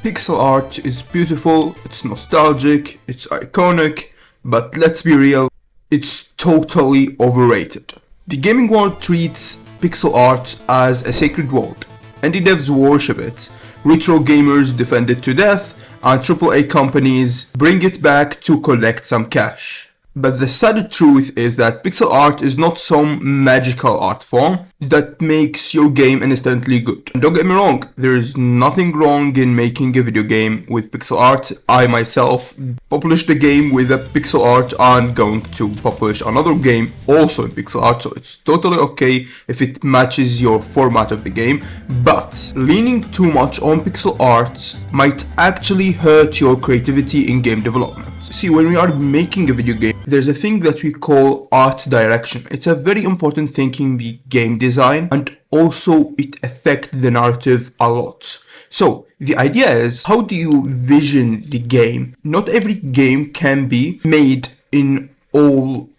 Pixel art is beautiful, it's nostalgic, it's iconic, but let's be real, it's totally overrated. The gaming world treats pixel art as a sacred world. Indie devs worship it, retro gamers defend it to death, and AAA companies bring it back to collect some cash. But the sad truth is that pixel art is not some magical art form that makes your game instantly good. And don't get me wrong, there is nothing wrong in making a video game with pixel art. I myself published a game with a pixel art and going to publish another game also in pixel art, so it's totally okay if it matches your format of the game. But leaning too much on pixel art might actually hurt your creativity in game development. See, when we are making a video game, there's a thing that we call art direction. It's a very important thing in the game design, and also it affects the narrative a lot. So the idea is, how do you vision the game? Not every game can be made in all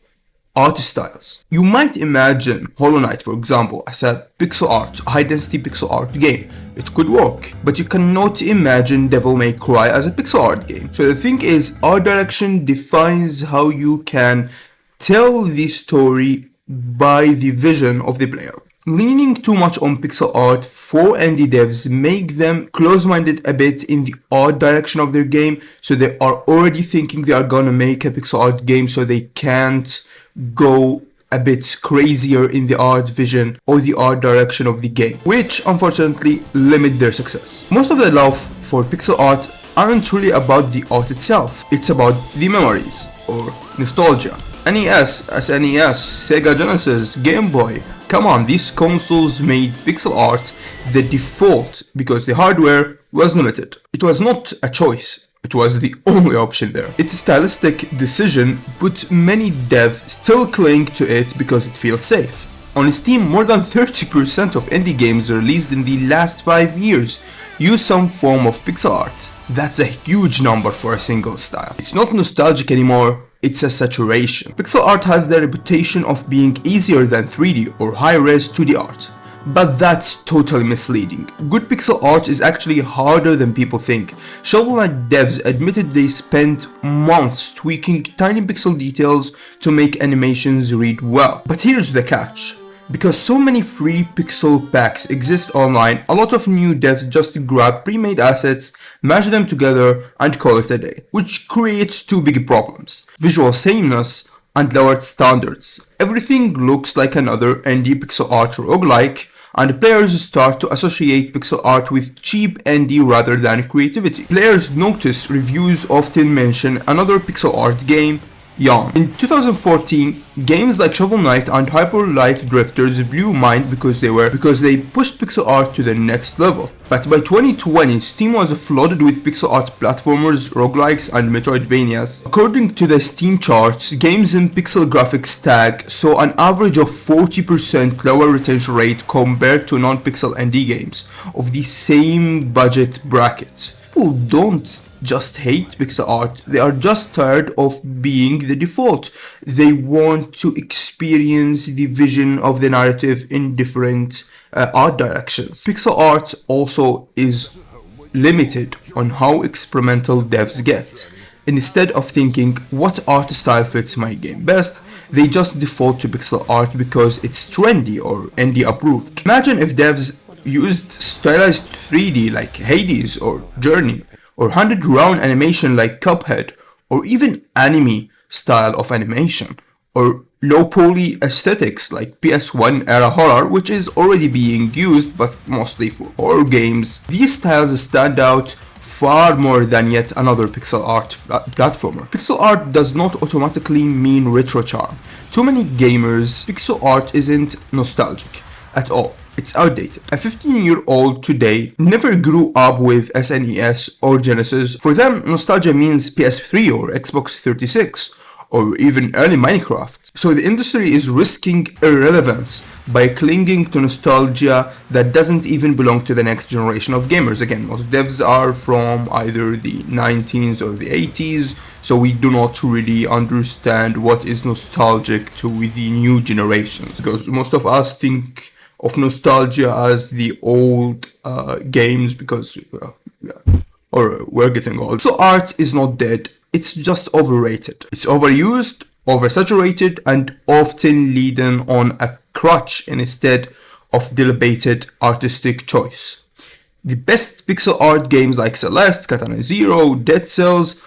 art styles. You might imagine Hollow Knight, for example, as a pixel art, high density pixel art game. It could work, but you cannot imagine Devil May Cry as a pixel art game. So the thing is, art direction defines how you can tell the story by the vision of the player. Leaning too much on pixel art for indie devs make them close-minded a bit in the art direction of their game, so they are already thinking they are gonna make a pixel art game, so they can't go a bit crazier in the art vision or the art direction of the game, which unfortunately limit their success. Most of the love for pixel art aren't really about the art itself, it's about the memories or nostalgia. NES, SNES, Sega Genesis, Game Boy, come on, these consoles made pixel art the default because the hardware was limited. It was not a choice. It was the only option there. It's a stylistic decision, but many devs still cling to it because it feels safe. On Steam, more than 30% of indie games released in the last 5 years use some form of pixel art. That's a huge number for a single style. It's not nostalgic anymore, it's a saturation. Pixel art has the reputation of being easier than 3D or high-res 2D art. But that's totally misleading. Good pixel art is actually harder than people think. Shovel Knight devs admitted they spent months tweaking tiny pixel details to make animations read well. But here's the catch. Because so many free pixel packs exist online, a lot of new devs just grab pre-made assets, mash them together, and call it a day. Which creates two big problems: visual sameness and lowered standards. Everything looks like another indie pixel art roguelike, and players start to associate pixel art with cheap indie rather than creativity. Players notice reviews often mention another pixel art game, Yawn. In 2014, games like Shovel Knight and Hyper Light Drifters blew mind because they pushed pixel art to the next level. But by 2020, Steam was flooded with pixel art platformers, roguelikes, and Metroidvanias. According to the Steam charts, games in pixel graphics tag saw an average of 40% lower retention rate compared to non-pixel indie games of the same budget bracket. People don't just hate pixel art, they are just tired of being the default. They want to experience the vision of the narrative in different art directions. Pixel art also is limited on how experimental devs get. Instead of thinking what art style fits my game best, they just default to pixel art because it's trendy or indie approved. Imagine if devs used stylized 3D like Hades or Journey, or 100 round animation like Cuphead, or even anime style of animation, or low poly aesthetics like PS1 era horror, which is already being used but mostly for horror games. These styles stand out far more than yet another pixel art platformer. Pixel art does not automatically mean retro charm. Too many gamers, pixel art isn't nostalgic at all. It's outdated. A 15-year-old today never grew up with SNES or Genesis. For them, nostalgia means PS3 or Xbox 360 or even early Minecraft. So the industry is risking irrelevance by clinging to nostalgia that doesn't even belong to the next generation of gamers. Again, most devs are from either the 90s or the 80s, so we do not really understand what is nostalgic to the new generations, because most of us think of nostalgia as the old games, because or we're getting old. So art is not dead, it's just overrated. It's overused, oversaturated, and often leading on a crutch instead of deliberated artistic choice. The best pixel art games like Celeste, Katana Zero, Dead Cells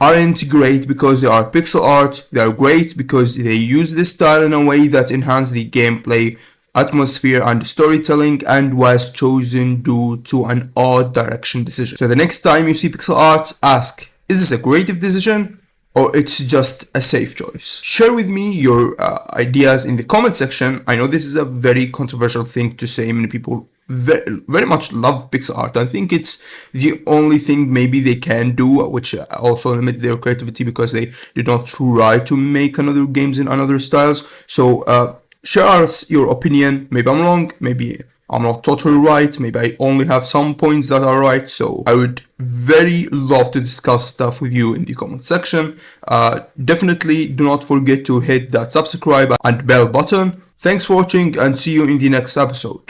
aren't great because they are pixel art, they are great because they use this style in a way that enhances the gameplay, atmosphere, and storytelling, and was chosen due to an art direction decision. So the next time you see pixel art, ask, is this a creative decision or it's just a safe choice? Share with me your ideas in the comment section. I know this is a very controversial thing to say. Many people very much love pixel art. I think it's the only thing maybe they can do, which also limit their creativity because they did not try to make another games in another styles. So share us your opinion. Maybe I'm wrong, maybe I'm not totally right, maybe I only have some points that are right, so I would very love to discuss stuff with you in the comment section. Definitely do not forget to hit that subscribe and bell button. Thanks for watching and see you in the next episode.